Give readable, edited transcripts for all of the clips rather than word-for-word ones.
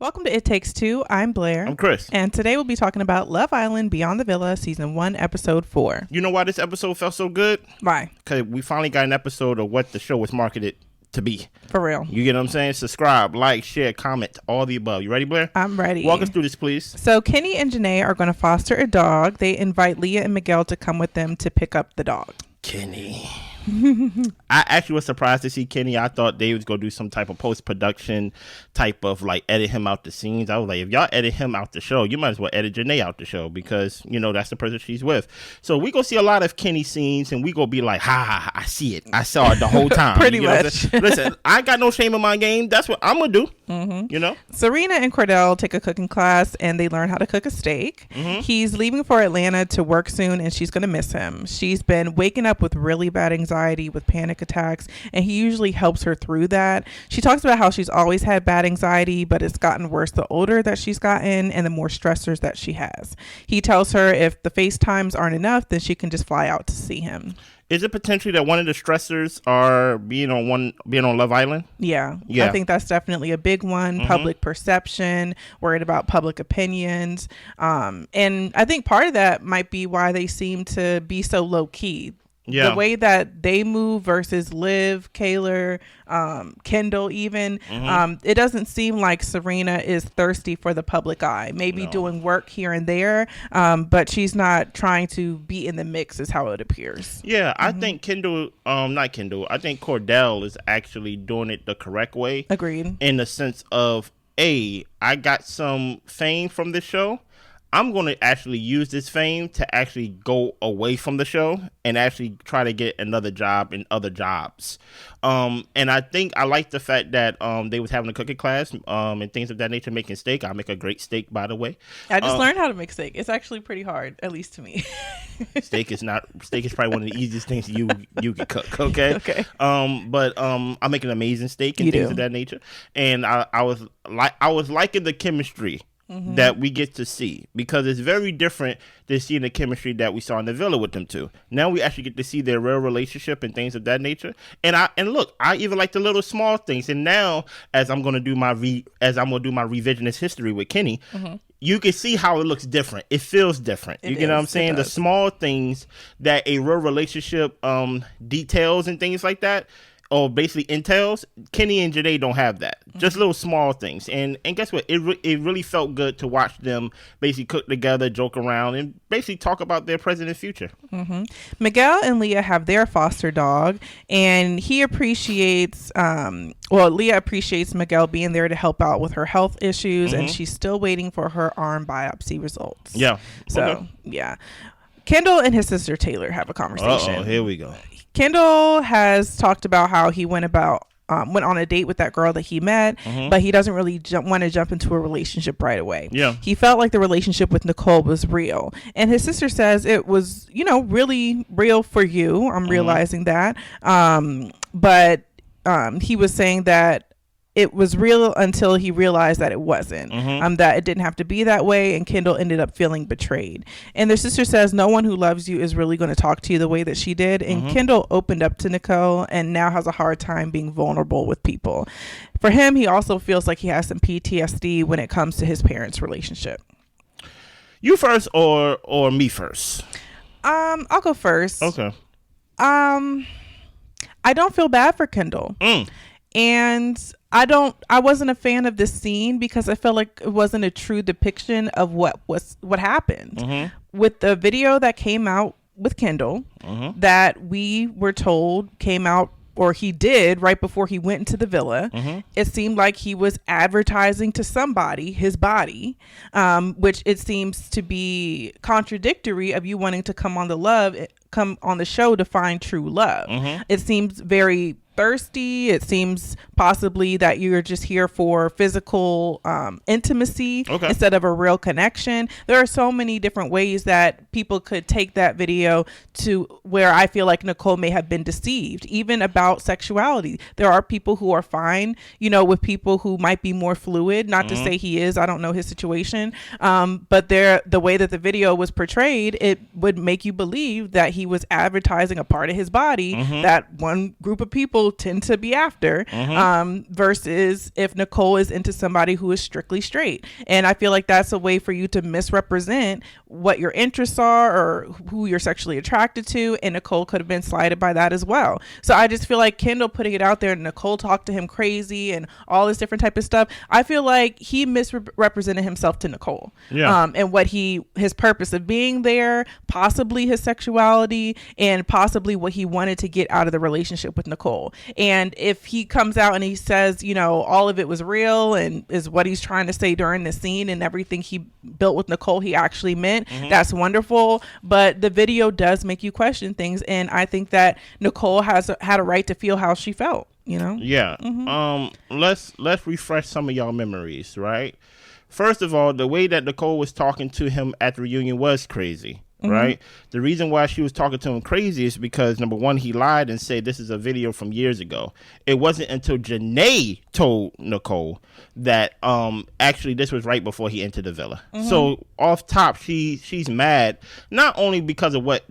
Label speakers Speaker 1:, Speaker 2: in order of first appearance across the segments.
Speaker 1: Welcome to It Takes Two. I'm Blair.
Speaker 2: I'm Chris.
Speaker 1: And today we'll be talking about Love Island Beyond the Villa, Season 1, Episode 4.
Speaker 2: You know why this episode felt so good?
Speaker 1: Why?
Speaker 2: Because we finally got an episode of what the show was marketed to be.
Speaker 1: For real.
Speaker 2: You get what I'm saying? Subscribe, like, share, comment, all the above. You ready, Blair?
Speaker 1: I'm ready.
Speaker 2: Walk us through this, please.
Speaker 1: So Kenny and JaNa are going to foster a dog. They invite Leah and Miguel to come with them to pick up the dog.
Speaker 2: Kenny. I actually was surprised to see Kenny. I thought they was gonna do some type of post-production type of like edit him out the scenes. I was like, if y'all edit him out the show, you might as well edit JaNa out the show because you know that's the person she's with. So we gonna see a lot of Kenny scenes and we gonna be like, ha, I see it. I saw it the whole time.
Speaker 1: Pretty much.
Speaker 2: Listen, I got no shame in my game. That's what I'm gonna do. Mm-hmm. You know,
Speaker 1: Serena and Kordell take a cooking class and they learn how to cook a steak. Mm-hmm. He's leaving for Atlanta to work soon and she's gonna miss him. She's been waking up with really bad anxiety, with panic attacks, and he usually helps her through that. She talks about how she's always had bad anxiety, but it's gotten worse the older that she's gotten and the more stressors that she has. He tells her if the FaceTimes aren't enough, then she can just fly out to see him.
Speaker 2: Is it potentially that one of the stressors are being on Love Island?
Speaker 1: Yeah. I think that's definitely a big one. Mm-hmm. Public perception, worried about public opinions. And I think part of that might be why they seem to be so low key. Yeah. The way that they move versus Liv, Kaylor, Kendall even, it doesn't seem like Serena is thirsty for the public eye. Maybe doing work here and there, but she's not trying to be in the mix is how it appears.
Speaker 2: Yeah, I think not Kendall, I think Kordell is actually doing it the correct way.
Speaker 1: Agreed.
Speaker 2: In the sense of, I got some fame from this show. I'm going to actually use this fame to actually go away from the show and actually try to get another job in other jobs. And I think I like the fact that they was having a cooking class and things of that nature, making steak. I make a great steak, by the way.
Speaker 1: I just learned how to make steak. It's actually pretty hard, at least to me.
Speaker 2: Steak is probably one of the easiest things you can cook. Okay.
Speaker 1: Okay.
Speaker 2: But I make an amazing steak and things of that nature. And I was liking the chemistry. Mm-hmm. That we get to see, because it's very different than seeing the chemistry that we saw in the villa with them two. Now we actually get to see their real relationship and things of that nature. And look, I even like the little small things. And now, as I'm going to do my revisionist history with Kenny, you can see how it looks different. It feels different. You get what I'm saying? The small things that a real relationship details and things like that, or basically entails, Kenny and JaNa don't have that. Just little small things. And guess what? It really felt good to watch them basically cook together, joke around, and basically talk about their present and future. Mm-hmm.
Speaker 1: Miguel and Leah have their foster dog, and he appreciates, Leah appreciates Miguel being there to help out with her health issues, and she's still waiting for her arm biopsy results.
Speaker 2: Yeah.
Speaker 1: So, yeah. Kendall and his sister Taylor have a conversation.
Speaker 2: Oh, here we go.
Speaker 1: Kendall has talked about how he went on a date with that girl that he met, but he doesn't really want to jump into a relationship right away. Yeah. He felt like the relationship with Nicole was real. And his sister says it was, really real for you. I'm realizing that. But he was saying that it was real until he realized that it wasn't, that it didn't have to be that way. And Kendall ended up feeling betrayed. And their sister says no one who loves you is really going to talk to you the way that she did. And Kendall opened up to Nicole and now has a hard time being vulnerable with people. For him, he also feels like he has some PTSD when it comes to his parents' relationship.
Speaker 2: You first or me first?
Speaker 1: I'll go first.
Speaker 2: Okay.
Speaker 1: I don't feel bad for Kendall. And I wasn't a fan of this scene because I felt like it wasn't a true depiction of what happened. With the video that came out with Kendall that we were told came out, or he did right before he went into the villa, it seemed like he was advertising to somebody his body, which it seems to be contradictory of you wanting to come on the show to find true love. It seems very thirsty. It seems possibly that you're just here for physical intimacy instead of a real connection. There are so many different ways that people could take that video to where I feel like Nicole may have been deceived, even about sexuality. There are people who are fine, with people who might be more fluid, not to say he is, I don't know his situation. But the way that the video was portrayed, it would make you believe that he was advertising a part of his body that one group of people people tend to be after, versus if Nicole is into somebody who is strictly straight. And I feel like that's a way for you to misrepresent what your interests are or who you're sexually attracted to, and Nicole could have been slighted by that as well. So I just feel like Kendall putting it out there and Nicole talked to him crazy and all this different type of stuff, I feel like he misrepresented himself to Nicole. And what his purpose of being there, possibly his sexuality, and possibly what he wanted to get out of the relationship with Nicole. And if he comes out and he says, you know, all of it was real and is what he's trying to say during the scene, and everything he built with Nicole he actually meant, that's wonderful. But the video does make you question things, and I think that Nicole had a right to feel how she felt, you know?
Speaker 2: Yeah. Let's refresh some of y'all memories, right? First of all, the way that Nicole was talking to him at the reunion was crazy. Right. The reason why she was talking to him crazy is because, number one, he lied and said this is a video from years ago. It wasn't until JaNa told Nicole that actually this was right before he entered the villa. So off top, she's mad, not only because of what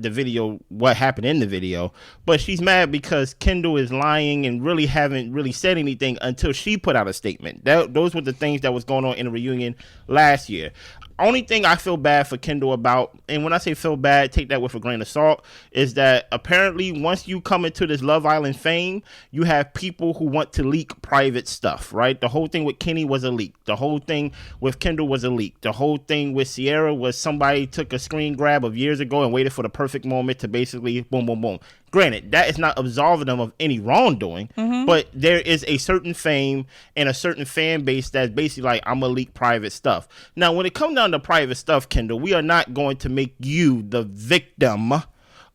Speaker 2: happened in the video, but she's mad because Kendall is lying and really haven't really said anything until she put out a statement. Those were the things that was going on in the reunion last year. Only thing I feel bad for Kendall about, and when I say feel bad, take that with a grain of salt, is that apparently once you come into this Love Island fame, you have people who want to leak private stuff, right? The whole thing with Kenny was a leak. The whole thing with Kendall was a leak. The whole thing with Sierra was somebody took a screen grab of years ago and waited for the perfect moment to basically boom, boom, boom. Granted, that is not absolving them of any wrongdoing, but there is a certain fame and a certain fan base that's basically like, I'm gonna leak private stuff. Now, when it comes down to private stuff, Kendall, we are not going to make you the victim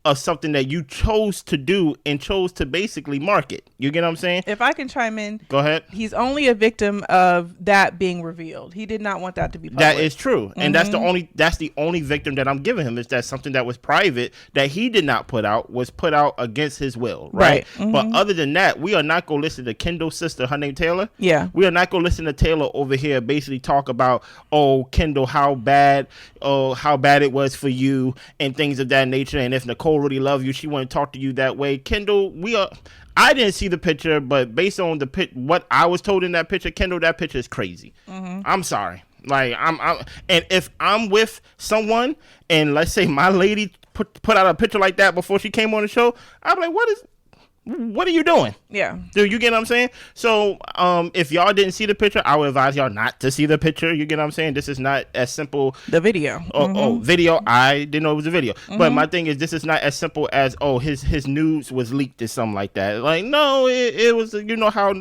Speaker 2: of something that you chose to do and chose to basically market. You get what I'm saying?
Speaker 1: If I can chime in.
Speaker 2: Go ahead.
Speaker 1: He's only a victim of that being revealed. He did not want that to be public.
Speaker 2: That is true. And that's the only victim that I'm giving him, is that something that was private that he did not put out was put out against his will. Right. But other than that, we are not going to listen to Kendall's sister, her name Taylor. Yeah. We are not going to listen to Taylor over here basically talk about, oh, Kendall, how bad it was for you and things of that nature. And if Nicole really love you, she want to talk to you that way. Kendall, I didn't see the picture, but based on what I was told in that picture, Kendall, that picture is crazy. I'm sorry. Like and if I'm with someone and let's say my lady put out a picture like that before she came on the show, I'm like, what are you doing? Yeah. Do you get what I'm saying? So if y'all didn't see the picture, I would advise y'all not to see the picture. You get what I'm saying? This is not as simple.
Speaker 1: The video.
Speaker 2: Video. I didn't know it was a video. But my thing is, this is not as simple as, his news was leaked or something like that. Like, no, it was, you know how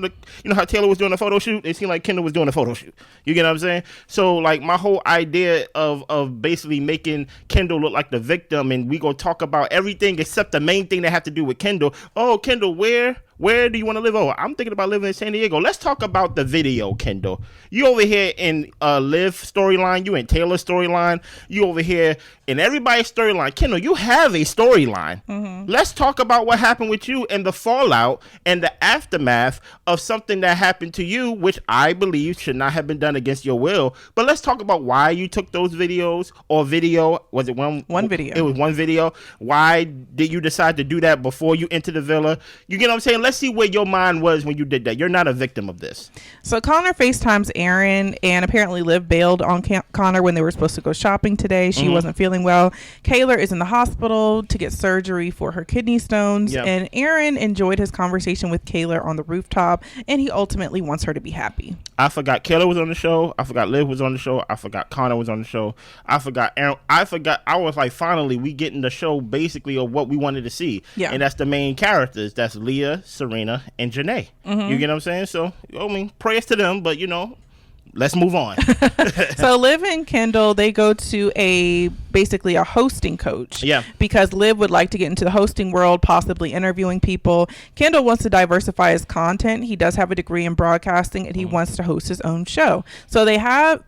Speaker 2: Taylor was doing a photo shoot? It seemed like Kendall was doing a photo shoot. You get what I'm saying? So like my whole idea of basically making Kendall look like the victim, and we gonna talk about everything except the main thing that have to do with Kendall. Oh, Kendall, where do you want to live? Oh, I'm thinking about living in San Diego. Let's talk about the video, Kendall. You over here in Liv storyline. You in Taylor's storyline. You over here in everybody's storyline. Kendall, you have a storyline. Let's talk about what happened with you and the fallout and the aftermath of something that happened to you, which I believe should not have been done against your will. But let's talk about why you took those videos or video. Was it one video? It was one video. Why did you decide to do that before you entered the villa? You get what I'm saying? Let's see where your mind was when you did that. You're not a victim of this.
Speaker 1: So Connor FaceTimes Aaron, and apparently Liv bailed on Connor when they were supposed to go shopping today. She wasn't feeling well. Kaylor is in the hospital to get surgery for her kidney stones. And Aaron enjoyed his conversation with Kaylor on the rooftop, and he ultimately wants her to be happy.
Speaker 2: I forgot Kaylor was on the show. I forgot Liv was on the show. I forgot Connor was on the show. I forgot Aaron. I was like, finally, we getting the show basically of what we wanted to see. Yeah. And that's the main characters. That's Leah, Serena, and JaNa. You get what I'm saying? So, I mean, prayers to them, but, let's move on.
Speaker 1: So Liv and Kendall, they go to basically a hosting coach. Yeah. Because Liv would like to get into the hosting world, possibly interviewing people. Kendall wants to diversify his content. He does have a degree in broadcasting, and he wants to host his own show. So they have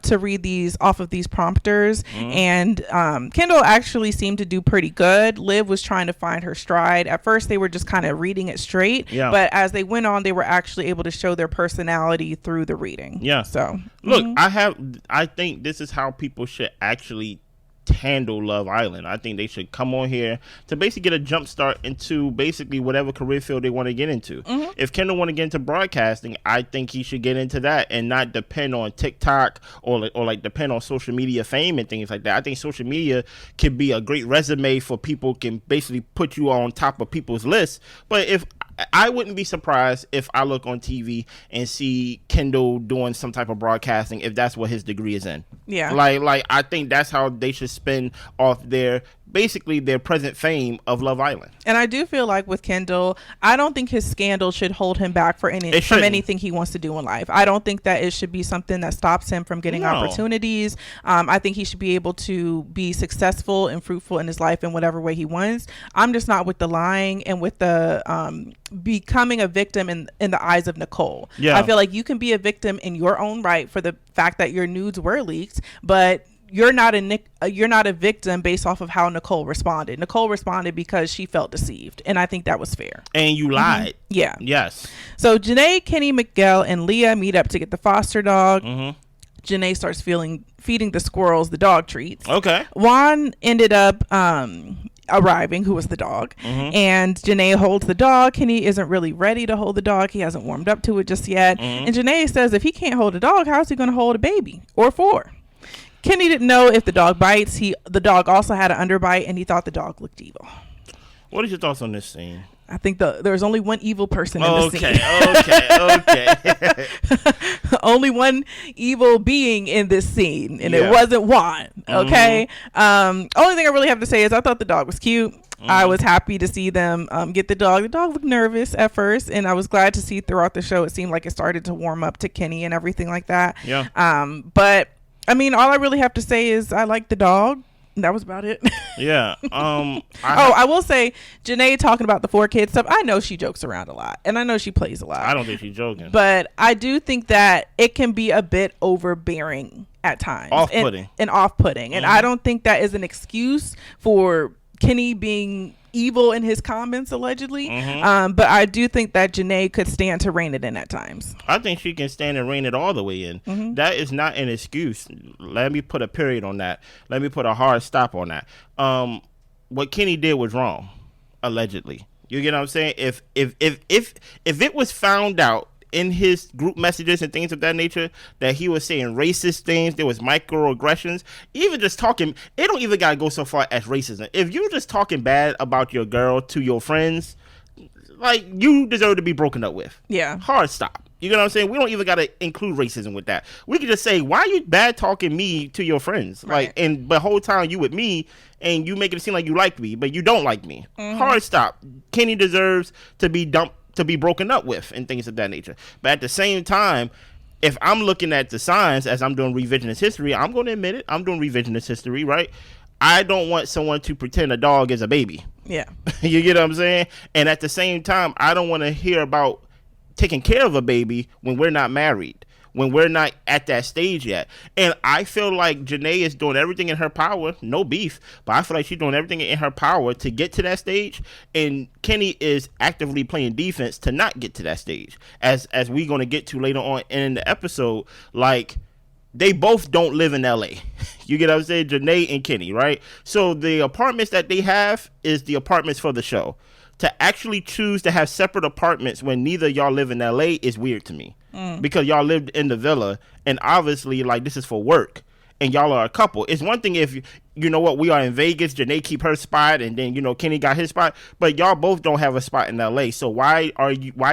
Speaker 1: to read these off of these prompters, and Kendall actually seemed to do pretty good. Liv was trying to find her stride. At first, they were just kind of reading it straight. Yeah. But as they went on, they were actually able to show their personality through the reading. Yeah. So
Speaker 2: look, I think this is how people should actually handle Love Island. I think they should come on here to basically get a jump start into basically whatever career field they want to get into. If Kendall want to get into broadcasting, I think he should get into that and not depend on TikTok or like depend on social media fame and things like that. I think social media can be a great resume for people, can basically put you on top of people's lists. But if I wouldn't be surprised if I look on TV and see Kendall doing some type of broadcasting if that's what his degree is in.
Speaker 1: Yeah.
Speaker 2: Like I think that's how they should spin off their present fame of Love Island.
Speaker 1: And I do feel like with Kendall, I don't think his scandal should hold him back from anything he wants to do in life. I don't think that it should be something that stops him from getting opportunities. I think he should be able to be successful and fruitful in his life in whatever way he wants. I'm just not with the lying and with the becoming a victim in the eyes of Nicole. I feel like you can be a victim in your own right for the fact that your nudes were leaked, but you're not a victim based off of how Nicole responded. Nicole responded because she felt deceived, and I think that was fair.
Speaker 2: And you lied.
Speaker 1: Yeah.
Speaker 2: Yes.
Speaker 1: So JaNa, Kenny, Miguel, and Leah meet up to get the foster dog. JaNa starts feeding the squirrels the dog treats.
Speaker 2: Okay.
Speaker 1: Juan ended up arriving, who was the dog, and JaNa holds the dog. Kenny isn't really ready to hold the dog. He hasn't warmed up to it just yet. And JaNa says if he can't hold a dog, how's he going to hold a baby or four? Kenny didn't know if the dog bites. The dog also had an underbite, and he thought the dog looked evil.
Speaker 2: What are your thoughts on this scene?
Speaker 1: I think there's only one evil person in the scene.
Speaker 2: Okay.
Speaker 1: Only one evil being in this scene, and it wasn't Juan. Okay. Only thing I really have to say is I thought the dog was cute. I was happy to see them get the dog. The dog looked nervous at first, and I was glad to see throughout the show it seemed like it started to warm up to Kenny and everything like that.
Speaker 2: Yeah.
Speaker 1: But I mean, all I really have to say is I like the dog. That was about it.
Speaker 2: Yeah.
Speaker 1: I will say, JaNa talking about the 4 kids stuff, I know she jokes around a lot, and I know she plays a lot.
Speaker 2: I don't think she's joking.
Speaker 1: But I do think that it can be a bit overbearing at times.
Speaker 2: Off-putting.
Speaker 1: And off-putting. And I don't think that is an excuse for Kenny being evil in his comments, allegedly. But I do think that JaNa could stand to rein it in at times.
Speaker 2: I think she can stand and rein it all the way in. That is not an excuse. Let me put a period on that. Let me put a hard stop on that. What Kenny did was wrong, allegedly. You get what I'm saying? If it was found out in his group messages and things of that nature that he was saying racist things, there was microaggressions, even just talking, it don't even gotta go so far as racism. If you're just talking bad about your girl to your friends, like, you deserve to be broken up with.
Speaker 1: Yeah.
Speaker 2: Hard stop. You know what I'm saying? We don't even gotta include racism with that. We could just say, why are you bad talking me to your friends?
Speaker 1: Right.
Speaker 2: Like, and the whole time you with me and you make it seem like you like me, but you don't like me. Hard stop. Kenny deserves to be dumped, to be broken up with, and things of that nature. But at the same time, if I'm looking at the signs as I'm doing revisionist history, I'm going to admit it. I'm doing revisionist history, right? I don't want someone to pretend a dog is a baby.
Speaker 1: Yeah.
Speaker 2: You get what I'm saying? And at the same time, I don't want to hear about taking care of a baby when we're not married, when we're not at that stage yet. And I feel like JaNa is doing everything in her power, no beef, but I feel like she's doing everything in her power to get to that stage, and Kenny is actively playing defense to not get to that stage. As we're going to get to later on in the episode, like, they both don't live in LA. You get what I'm saying? JaNa and Kenny, right? So the apartments that they have is the apartments for the show. To actually choose to have separate apartments when neither y'all live in LA is weird to me. Because y'all lived in the villa, and obviously, like, this is for work, and y'all are a couple. It's one thing if, you know what, we are in Vegas, JaNa keep her spot, and then, you know, Kenny got his spot, but y'all both don't have a spot in LA. So why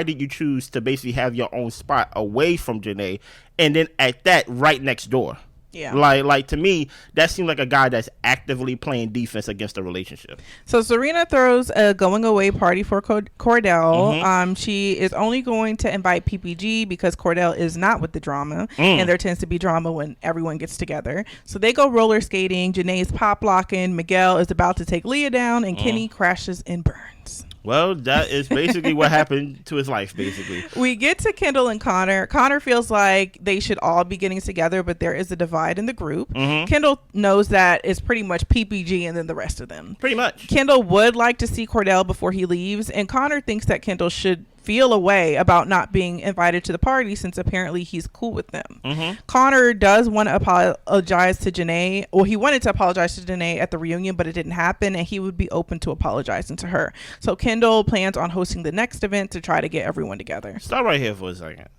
Speaker 2: did you choose to basically have your own spot away from JaNa, and then at that, right next door?
Speaker 1: Yeah.
Speaker 2: Like to me, that seemed like a guy that's actively playing defense against the relationship.
Speaker 1: So Serena throws a going away party for Kordell. She is only going to invite PPG because Kordell is not with the drama, and there tends to be drama when everyone gets together. So they go roller skating. JaNa's pop locking. Miguel is about to take Leah down, and Kenny crashes and burns.
Speaker 2: Well, that is basically what happened to his life, basically.
Speaker 1: We get to Kendall and Connor. Connor feels like they should all be getting together, but there is a divide in the group. Kendall knows that it's pretty much PPG and then the rest of them.
Speaker 2: Pretty much.
Speaker 1: Kendall would like to see Kordell before he leaves, and Connor thinks that Kendall should feel a way about not being invited to the party since apparently he's cool with them. Connor does want to apologize to JaNa. Well, he wanted to apologize to JaNa at the reunion, but it didn't happen, and he would be open to apologizing to her. So Kendall plans on hosting the next event to try to get everyone together.
Speaker 2: Stop right here for a second.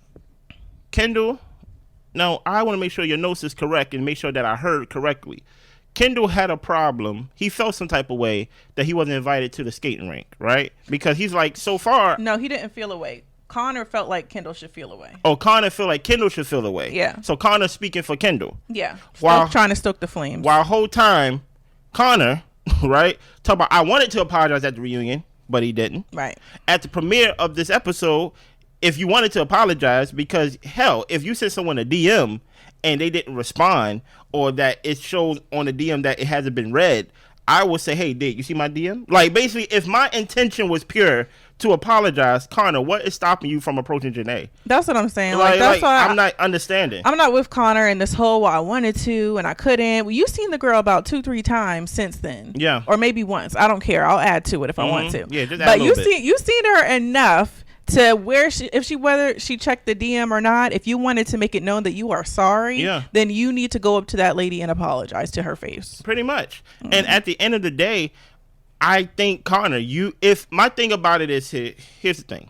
Speaker 2: Kendall, now I want to make sure your notes is correct and make sure that I heard correctly. Kendall had a problem. He felt some type of way that he wasn't invited to the skating rink, right? Because he's like, so far.
Speaker 1: No, he didn't feel a way. Connor felt like Kendall should feel a way.
Speaker 2: Oh, Connor felt like Kendall should feel a way.
Speaker 1: Yeah.
Speaker 2: So Connor's speaking for Kendall.
Speaker 1: Yeah. While trying to stoke the flames.
Speaker 2: While whole time, Connor, right, talk about, I wanted to apologize at the reunion, but he didn't.
Speaker 1: Right.
Speaker 2: At the premiere of this episode, if you wanted to apologize, because hell, if you sent someone a DM and they didn't respond, or that it shows on the DM that it hasn't been read, I would say, hey, dude, you see my DM? Like, basically, if my intention was pure to apologize, Connor, what is stopping you from approaching JaNa?
Speaker 1: That's what I'm saying. That's why
Speaker 2: I'm not understanding.
Speaker 1: I'm not with Connor in this whole, well, I wanted to and I couldn't. Well, you've seen the girl about 2-3 times since then.
Speaker 2: Yeah.
Speaker 1: Or maybe once. I don't care. I'll add to it if I want to.
Speaker 2: Yeah, just add a little bit.
Speaker 1: You've seen her enough to where whether she checked the DM or not, if you wanted to make it known that you are sorry, then you need to go up to that lady and apologize to her face.
Speaker 2: Pretty much. And at the end of the day, I think, Connor, if my thing about it is, here's the thing.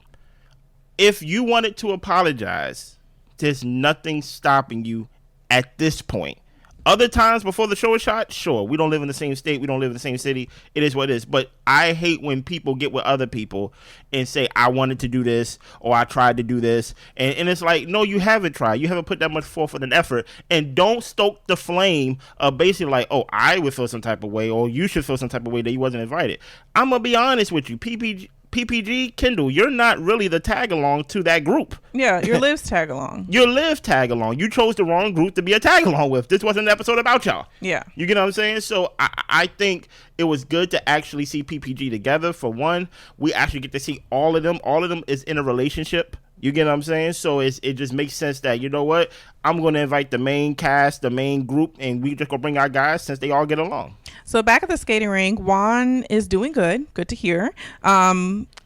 Speaker 2: If you wanted to apologize, there's nothing stopping you at this point. Other times before the show is shot, sure, we don't live in the same state, we don't live in the same city, it is what it is. But I hate when people get with other people and say, I wanted to do this, or I tried to do this, and it's like, no, you haven't tried, you haven't put that much forth and effort, and don't stoke the flame of basically like, oh, I would feel some type of way, or you should feel some type of way that you wasn't invited. I'm gonna be honest with you, PPG, Kendall, you're not really the tag along to that group.
Speaker 1: Yeah, you're Liv's tag along.
Speaker 2: You're Liv tag along. You chose the wrong group to be a tag along with. This wasn't an episode about y'all.
Speaker 1: Yeah.
Speaker 2: You get what I'm saying? So I think it was good to actually see PPG together. For one, we actually get to see all of them. All of them is in a relationship. You get what I'm saying? So it just makes sense that, you know what, I'm going to invite the main cast, the main group, and we just going to bring our guys since they all get along.
Speaker 1: So back at the skating rink, Juan is doing good. Good to hear.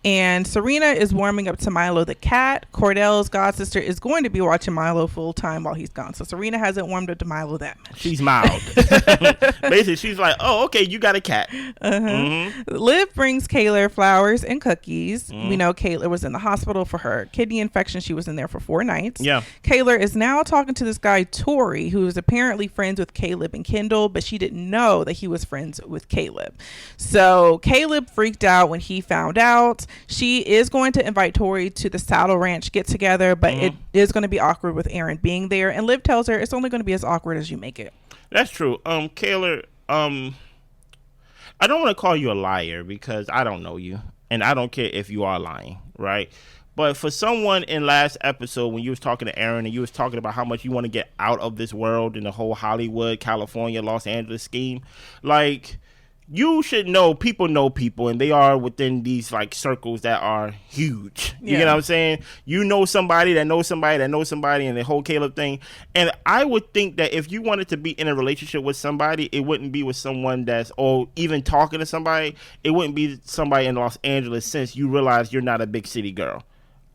Speaker 1: And Serena is warming up to Milo the cat. Kordell's god sister is going to be watching Milo full time while he's gone. So Serena hasn't warmed up to Milo that much.
Speaker 2: She's mild. Basically, she's like, oh, okay, you got a cat.
Speaker 1: Liv brings Kaylor flowers and cookies. We know Kaylor was in the hospital for her kidney infection. She was in there for 4 nights.
Speaker 2: Yeah.
Speaker 1: Kaylor is now talking to this guy, Tori, who is apparently friends with Caleb and Kendall, but she didn't know that he was friends with Caleb. So Caleb freaked out when he found out. She is going to invite Tori to the Saddle Ranch get together, but it is going to be awkward with Aaron being there. And Liv tells her it's only going to be as awkward as you make it.
Speaker 2: That's true. Kaylor, I don't want to call you a liar because I don't know you, and I don't care if you are lying, right? But for someone in last episode, when you was talking to Aaron and you was talking about how much you want to get out of this world and the whole Hollywood, California, Los Angeles scheme, like, you should know people, and they are within these like circles that are huge. You get what I'm saying? You know somebody that knows somebody that knows somebody, and the whole Caleb thing. And I would think that if you wanted to be in a relationship with somebody, it wouldn't be with someone or even talking to somebody, it wouldn't be somebody in Los Angeles, since you realize you're not a big city girl.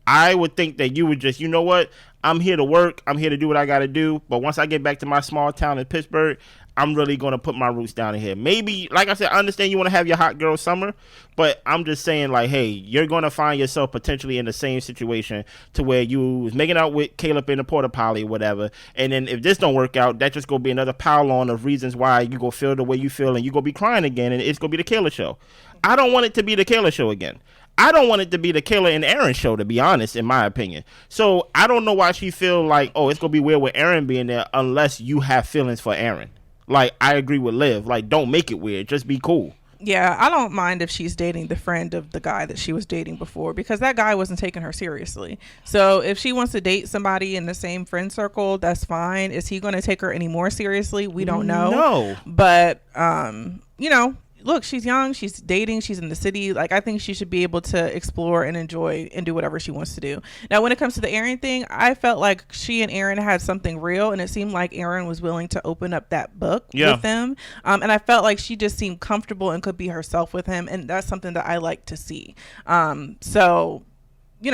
Speaker 2: I would think that you would just, you know what? I'm here to work. I'm here to do what I got to do. But once I get back to my small town in Pittsburgh, I'm really going to put my roots down in here. Maybe, like I said, I understand you want to have your hot girl summer, but I'm just saying, like, hey, you're going to find yourself potentially in the same situation to where you was making out with Caleb in the porta potty or whatever. And then if this don't work out, that's just going to be another pile on of reasons why you go feel the way you feel, and you going to be crying again, and it's going to be the Kaylor show. I don't want it to be the Kaylor show again. I don't want it to be the Kaylor and Aaron show, to be honest, in my opinion. So I don't know why she feel like, oh, it's going to be weird with Aaron being there unless you have feelings for Aaron. Like, I agree with Liv. Like, don't make it weird. Just be cool.
Speaker 1: Yeah, I don't mind if she's dating the friend of the guy that she was dating before, because that guy wasn't taking her seriously. So if she wants to date somebody in the same friend circle, that's fine. Is he going to take her any more seriously? We don't know.
Speaker 2: No.
Speaker 1: But, you know, look, she's young, she's dating, she's in the city. Like, I think she should be able to explore and enjoy and do whatever she wants to do. Now, when it comes to the Aaron thing, I felt like she and Aaron had something real, and it seemed like Aaron was willing to open up that book with them. And I felt like she just seemed comfortable and could be herself with him, and that's something that I like to see. So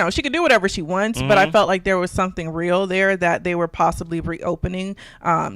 Speaker 1: she could do whatever she wants, but I felt like there was something real there that they were possibly reopening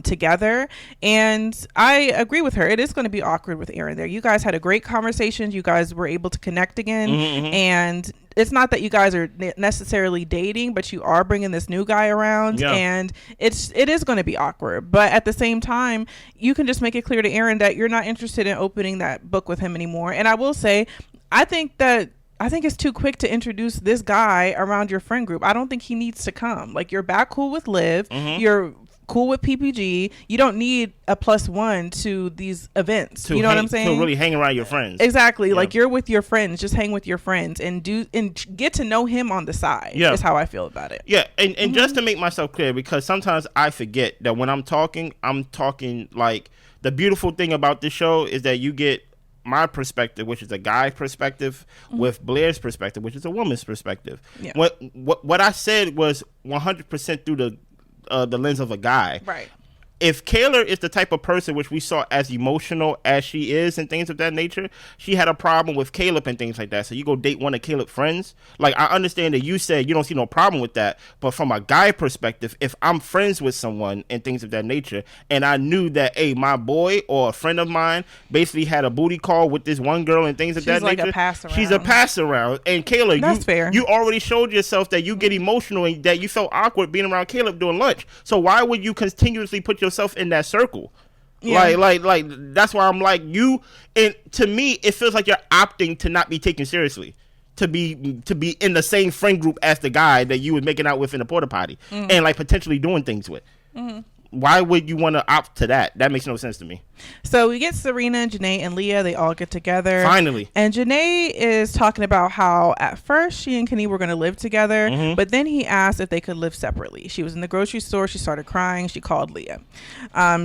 Speaker 1: together. And I agree with her. It is going to be awkward with Aaron there. You guys had a great conversation. You guys were able to connect again. And it's not that you guys are necessarily dating, but you are bringing this new guy around, and it is going to be awkward. But at the same time, you can just make it clear to Aaron that you're not interested in opening that book with him anymore. And I will say, I think it's too quick to introduce this guy around your friend group. I don't think he needs to come. Like, you're back cool with Liv. You're cool with PPG. You don't need a +1 to these events. You know what I'm saying?
Speaker 2: To really hang around your friends.
Speaker 1: Exactly. Like, you're with your friends. Just hang with your friends and get to know him on the side. Is how I feel about it.
Speaker 2: Yeah. And just to make myself clear, because sometimes I forget that when I'm talking like, the beautiful thing about this show is that you get my perspective, which is a guy's perspective, with Blair's perspective, which is a woman's perspective. What I said was 100% through the lens of a guy.
Speaker 1: Right.
Speaker 2: If Kaylor is the type of person which we saw as emotional as she is and things of that nature, she had a problem with Caleb and things like that. So you go date one of Caleb's friends. Like, I understand that you said you don't see no problem with that, but from a guy perspective, if I'm friends with someone and things of that nature, and I knew that, hey, my boy or a friend of mine basically had a booty call with this one girl and things of that nature. She's a pass around. And Kaylor,
Speaker 1: that's fair.
Speaker 2: You already showed yourself that you get emotional and that you felt awkward being around Caleb during lunch. So why would you continuously put yourself in that circle? Like that's why I'm like, you, and to me it feels like you're opting to not be taken seriously, to be in the same friend group as the guy that you was making out with in the porta potty and like potentially doing things with. Why would you want to opt to that? That makes no sense to me.
Speaker 1: So we get Serena, JaNa, and Leah. They all get together.
Speaker 2: Finally.
Speaker 1: And JaNa is talking about how at first she and Kenny were going to live together, but then he asked if they could live separately. She was in the grocery store. She started crying. She called Leah.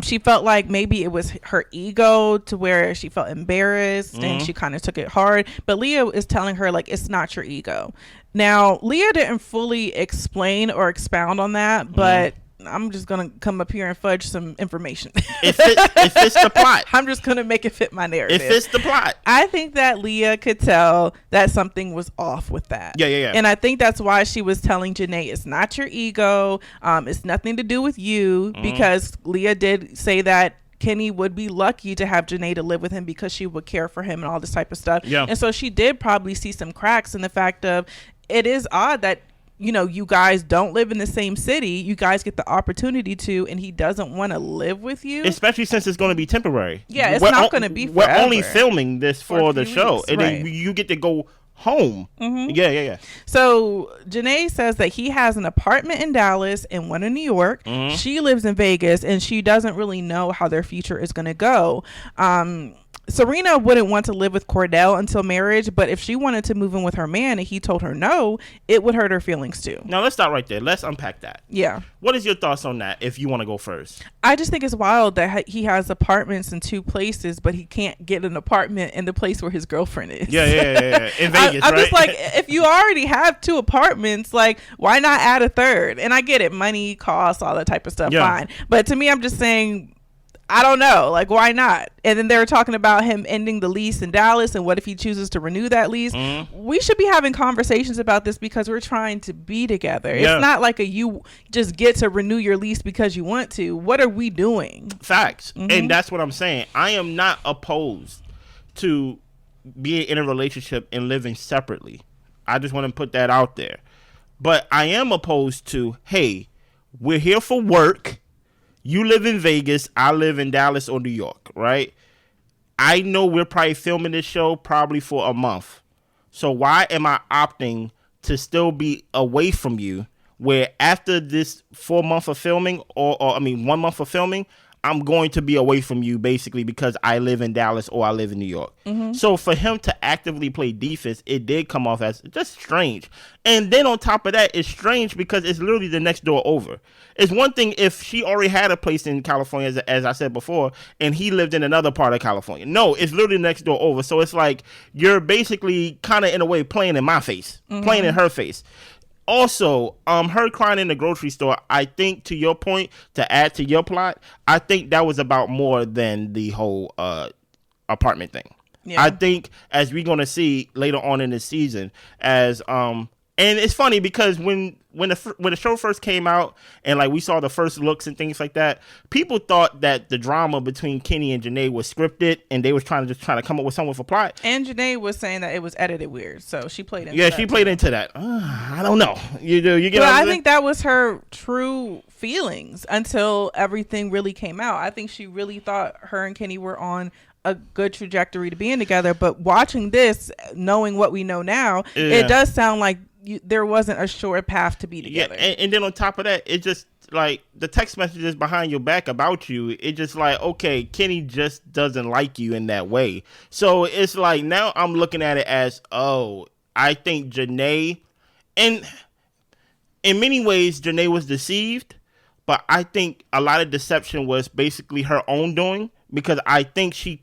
Speaker 1: She felt like maybe it was her ego to where she felt embarrassed and she kind of took it hard. But Leah is telling her, like, it's not your ego. Now, Leah didn't fully explain or expound on that, but I'm just going to come up here and fudge some information.
Speaker 2: It fits the plot.
Speaker 1: I'm just going to make it fit my narrative.
Speaker 2: It fits the plot.
Speaker 1: I think that Leah could tell that something was off with that.
Speaker 2: Yeah.
Speaker 1: And I think that's why she was telling JaNa, it's not your ego. It's nothing to do with you, because Leah did say that Kenny would be lucky to have JaNa to live with him because she would care for him and all this type of stuff. Yeah. And so she did probably see some cracks in the fact of, it is odd that you guys don't live in the same city. You guys get the opportunity to, and he doesn't want to live with you.
Speaker 2: Especially since it's going to be temporary.
Speaker 1: Yeah, it's not going to be forever.
Speaker 2: We're only filming this for the show. Weeks, and then you get to go home. Yeah.
Speaker 1: So JaNa says that he has an apartment in Dallas and one in New York. She lives in Vegas, and she doesn't really know how their future is going to go. Serena wouldn't want to live with Kordell until marriage, but if she wanted to move in with her man and he told her no, it would hurt her feelings too.
Speaker 2: Now let's start right there. Let's unpack that.
Speaker 1: Yeah.
Speaker 2: What is your thoughts on that, if you want to go first?
Speaker 1: I just think it's wild that he has apartments in two places, but he can't get an apartment in the place where his girlfriend is.
Speaker 2: Yeah. In Vegas,
Speaker 1: I'm
Speaker 2: right?
Speaker 1: just like, if you already have two apartments, like, why not add a third? And I get it, money, costs, all that type of stuff, fine. But to me, I'm just saying, I don't know, like, why not? And then they were talking about him ending the lease in Dallas, and what if he chooses to renew that lease? We should be having conversations about this because we're trying to be together. It's not like you just get to renew your lease because you want to. What are we doing?
Speaker 2: Facts. And that's what I'm saying. I am not opposed to being in a relationship and living separately. I just want to put that out there. But I am opposed to, hey, we're here for work. You live in Vegas, I live in Dallas or New York, right? I know we're probably filming this show probably for a month. So why am I opting to still be away from you, where after this 4 months of filming, or 1 month of filming, I'm going to be away from you basically because I live in Dallas or I live in New York. So for him to actively play defense, it did come off as just strange. And then on top of that, it's strange because it's literally the next door over. It's one thing if she already had a place in California, as I said before, and he lived in another part of California. No, it's literally the next door over. So it's like you're basically kind of in a way playing in my face, playing in her face. Also, her crying in the grocery store, I think, to your point, to add to your plot, I think that was about more than the whole apartment thing. Yeah. I think, as we're going to see later on in the season, as And it's funny because when the show first came out and like we saw the first looks and things like that, people thought that the drama between Kenny and JaNa was scripted and they was trying to come up with something for plot.
Speaker 1: And JaNa was saying that it was edited weird, so she played into
Speaker 2: that. Yeah, she played into that. I don't know. You get.
Speaker 1: But I think that was her true feelings until everything really came out. I think she really thought her and Kenny were on a good trajectory to being together. But watching this, knowing what we know now, it does sound like there wasn't a sure path to be together.
Speaker 2: Yeah, and then on top of that, it just like the text messages behind your back about you. It just like, okay, Kenny just doesn't like you in that way. So it's like now I'm looking at it as, oh, I think JaNa, and in many ways, JaNa was deceived, but I think a lot of deception was basically her own doing. Because I think she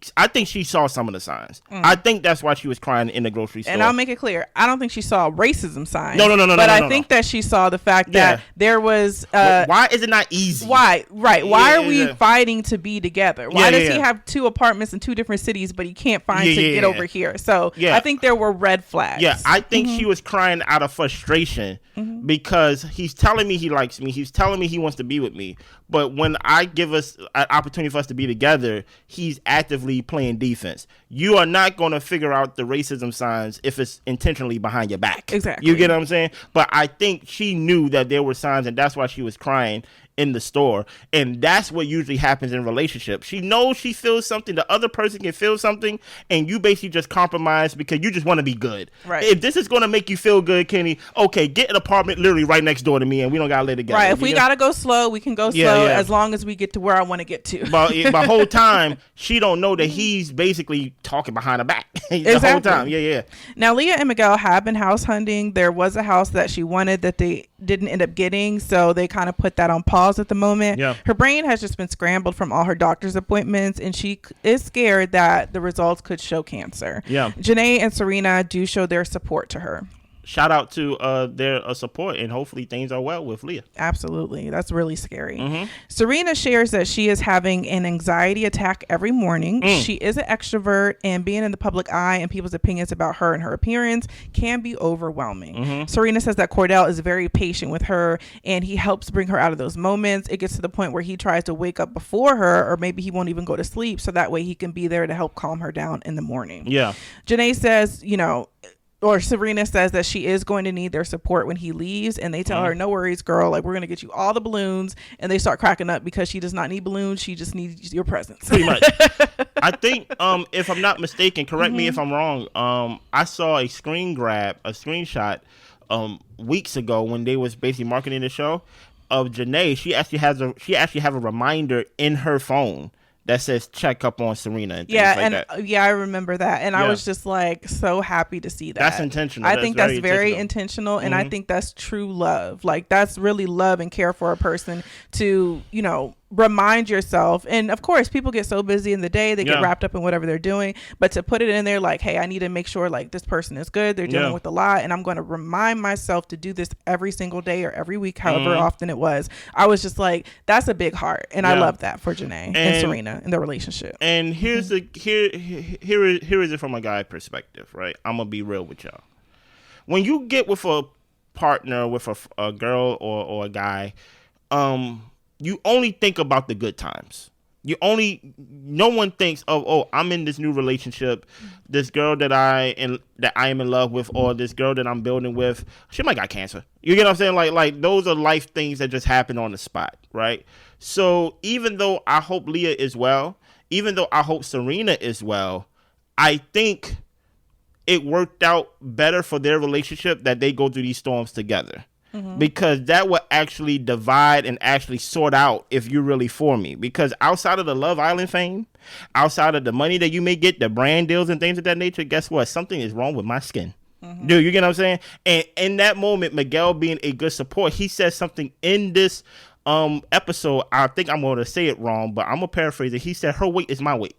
Speaker 2: saw some of the signs. I think that's why she was crying in the grocery store.
Speaker 1: And I'll make it clear, I don't think she saw racism signs.
Speaker 2: No.
Speaker 1: But I think that she saw the fact that there was.
Speaker 2: Why is it not easy?
Speaker 1: Why? Right. Why are we fighting to be together? Why does he have 2 apartments in 2 different cities, but he can't find to get over here? So I think there were red flags.
Speaker 2: Yeah, I think she was crying out of frustration because he's telling me he likes me. He's telling me he wants to be with me. But when I give us an opportunity for us to be together, he's actively playing defense. You are not going to figure out the racism signs if it's intentionally behind your back.
Speaker 1: Exactly.
Speaker 2: You get what I'm saying? But I think she knew that there were signs, and that's why she was crying in the store. And that's what usually happens in relationships. She knows she feels something, the other person can feel something, and you basically just compromise because you just want to be good.
Speaker 1: Right.
Speaker 2: If this is going to make you feel good, Kenny, okay, get an apartment literally right next door to me and we don't got to live together.
Speaker 1: Right. If we got to go slow, we can go slow as long as we get to where I want to get to.
Speaker 2: But the whole time, she don't know that he's basically talking behind her back the whole time. Yeah.
Speaker 1: Now, Leah and Miguel have been house hunting. There was a house that she wanted that they didn't end up getting, so they kind of put that on pause at the moment.
Speaker 2: Yeah.
Speaker 1: Her brain has just been scrambled from all her doctor's appointments, and she is scared that the results could show cancer.
Speaker 2: Yeah.
Speaker 1: JaNa and Serena do show their support to her.
Speaker 2: Shout out to their support, and hopefully things are well with Leah.
Speaker 1: Absolutely. That's really scary. Serena shares that she is having an anxiety attack every morning. She is an extrovert, and being in the public eye and people's opinions about her and her appearance can be overwhelming. Serena says that Kordell is very patient with her, and he helps bring her out of those moments. It gets to the point where he tries to wake up before her, or maybe he won't even go to sleep, so that way he can be there to help calm her down in the morning.
Speaker 2: Yeah.
Speaker 1: JaNa says, or Serena says that she is going to need their support when he leaves, and they tell her, no worries, girl, like, we're going to get you all the balloons, and they start cracking up because she does not need balloons. She just needs your presence.
Speaker 2: Pretty much. I think, if I'm not mistaken, correct me if I'm wrong, I saw a screenshot weeks ago when they was basically marketing the show of JaNa. She actually have a reminder in her phone that says check up on Serena and things like that.
Speaker 1: I remember that, and I was just like so happy to see that.
Speaker 2: That's intentional.
Speaker 1: I think that's very intentional, and I think that's true love. Like, that's really love and care for a person to remind yourself. And of course, people get so busy in the day, they get wrapped up in whatever they're doing, but to put it in there like, hey, I need to make sure like this person is good, they're dealing with a lot, and I'm going to remind myself to do this every single day or every week, however often it was. I was just like, that's a big heart, and I love that for JaNa and Serena in their relationship.
Speaker 2: And here's here is it from a guy perspective, right? I'm gonna be real with y'all. When you get with a partner, with a girl or a guy, you only think about the good times. No one thinks of, oh, I'm in this new relationship, this girl that I am in love with, or this girl that I'm building with, she might got cancer. You get what I'm saying? Like those are life things that just happen on the spot, right? So even though I hope Leah is well, even though I hope Serena is well, I think it worked out better for their relationship that they go through these storms together. Because that will actually divide and actually sort out if you're really for me. Because outside of the Love Island fame, outside of the money that you may get, the brand deals and things of that nature, guess what? Something is wrong with my skin. Dude, you get what I'm saying? And in that moment, Miguel being a good support, he says something in this episode. I think I'm going to say it wrong, but I'm going to paraphrase it. He said, her weight is my weight.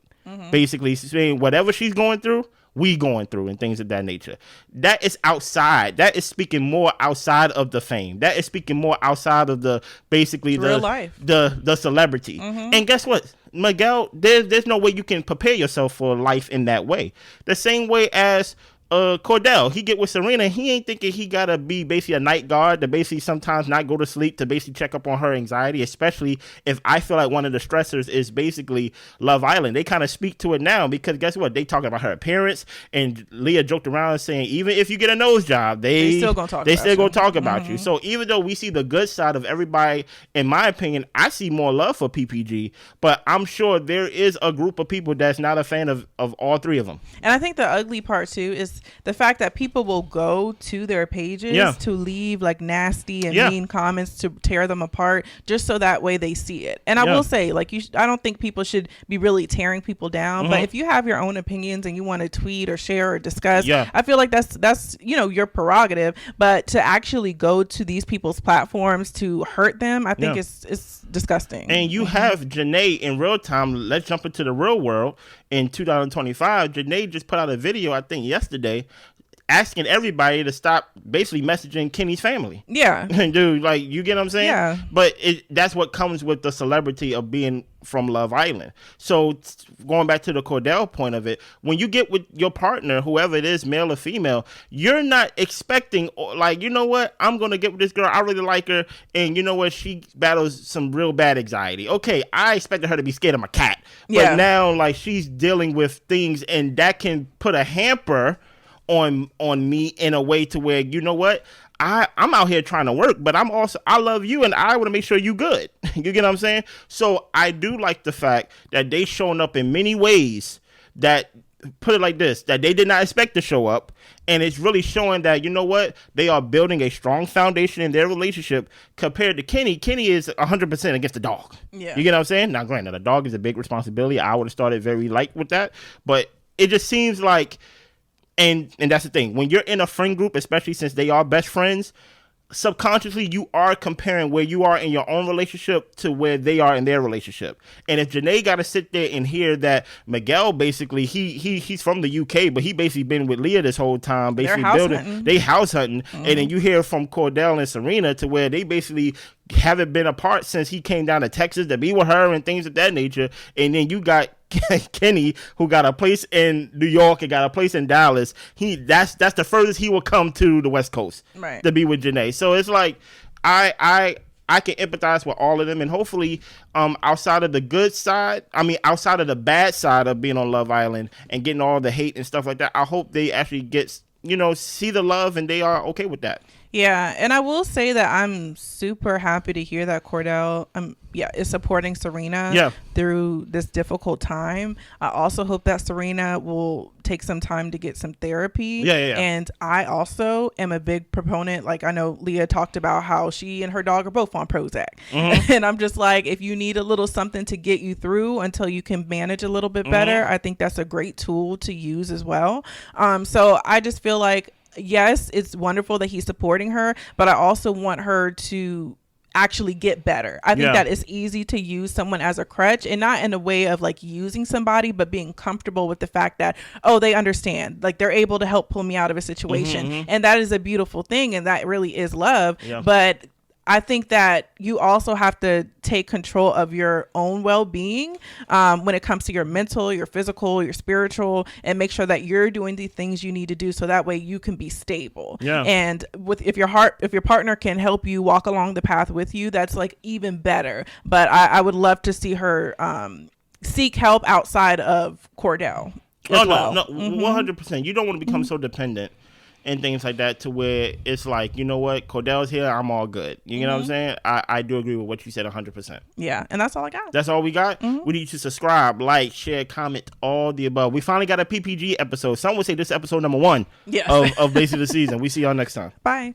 Speaker 2: Basically saying whatever she's going through, we going through, and things of that nature. That is outside. That is speaking more outside of the fame. That is speaking more outside of the basically the real life, the celebrity. And guess what, Miguel? There's no way you can prepare yourself for life in that way. The same way as Kordell, he get with Serena, he ain't thinking he gotta be basically a night guard to basically sometimes not go to sleep to basically check up on her anxiety, especially if I feel like one of the stressors is basically Love Island. They kind of speak to it now because guess what? They talking about her appearance, and Leah joked around saying even if you get a nose job, they still gonna talk about you. So even though we see the good side of everybody, in my opinion, I see more love for PPG, but I'm sure there is a group of people that's not a fan of all three of them.
Speaker 1: And I think the ugly part too is the fact that people will go to their pages to leave like nasty and mean comments to tear them apart just so that way they see it. And I will say, like, I don't think people should be really tearing people down, but if you have your own opinions and you want to tweet or share or discuss, I feel like that's your prerogative. But to actually go to these people's platforms to hurt them, I think it's disgusting.
Speaker 2: And you have JaNa in real time. Let's jump into the real world. In 2025, JaNa just put out a video, I think yesterday, asking everybody to stop basically messaging Kenny's family.
Speaker 1: Yeah.
Speaker 2: Dude, like, you get what I'm saying?
Speaker 1: Yeah.
Speaker 2: But that's what comes with the celebrity of being from Love Island. So going back to the Kordell point of it, when you get with your partner, whoever it is, male or female, you're not expecting, like, you know what, I'm going to get with this girl, I really like her, and you know what, she battles some real bad anxiety. Okay, I expected her to be scared of my cat. But now, like, she's dealing with things, and that can put a hamper on me in a way to where, you know what, I'm out here trying to work, but I love you and I want to make sure you good. You get what I'm saying? So I do like the fact that they showing up in many ways that, put it like this, that they did not expect to show up. And it's really showing that, you know what, they are building a strong foundation in their relationship compared to Kenny. Kenny is 100% against the dog. Yeah. You get what I'm saying? Now, granted, a dog is a big responsibility. I would have started very light with that, but it just seems like, And that's the thing. When you're in a friend group, especially since they are best friends, subconsciously you are comparing where you are in your own relationship to where they are in their relationship. And if JaNa got to sit there and hear that Miguel basically he's from the UK, but he basically been with Leah this whole time, basically they house hunting, and then you hear from Kordell and Serena to where they basically haven't been apart since he came down to Texas to be with her and things of that nature. And then you got Kenny, who got a place in New York and got a place in Dallas. That's the furthest he will come to the West Coast, right, to be with JaNa. So it's like I can empathize with all of them, and hopefully outside of the good side, outside of the bad side of being on Love Island and getting all the hate and stuff like that, I hope they actually see the love and they are okay with that.
Speaker 1: Yeah, and I will say that I'm super happy to hear that Kordell is supporting Serena through this difficult time. I also hope that Serena will take some time to get some therapy. And I also am a big proponent, like I know Leah talked about how she and her dog are both on Prozac. And I'm just like, if you need a little something to get you through until you can manage a little bit better, I think that's a great tool to use as well. So I just feel like, yes, it's wonderful that he's supporting her, but I also want her to actually get better. I think that it's easy to use someone as a crutch, and not in a way of like using somebody, but being comfortable with the fact that, they understand, like they're able to help pull me out of a situation. And that is a beautiful thing, and that really is love. But I think that you also have to take control of your own well-being when it comes to your mental, your physical, your spiritual, and make sure that you're doing the things you need to do so that way you can be stable. And if your partner can help you walk along the path with you, that's like even better. But I would love to see her seek help outside of Kordell.
Speaker 2: No, 100%. You don't want to become so dependent and things like that to where it's like, you know what, Kordell's here, I'm all good. You know what I'm saying? I do agree with what you said 100%.
Speaker 1: Yeah, and that's all I got.
Speaker 2: That's all we got? We need you to subscribe, like, share, comment, all the above. We finally got a PPG episode. Some would say this is episode number 1 of basically the season. We see y'all next time.
Speaker 1: Bye.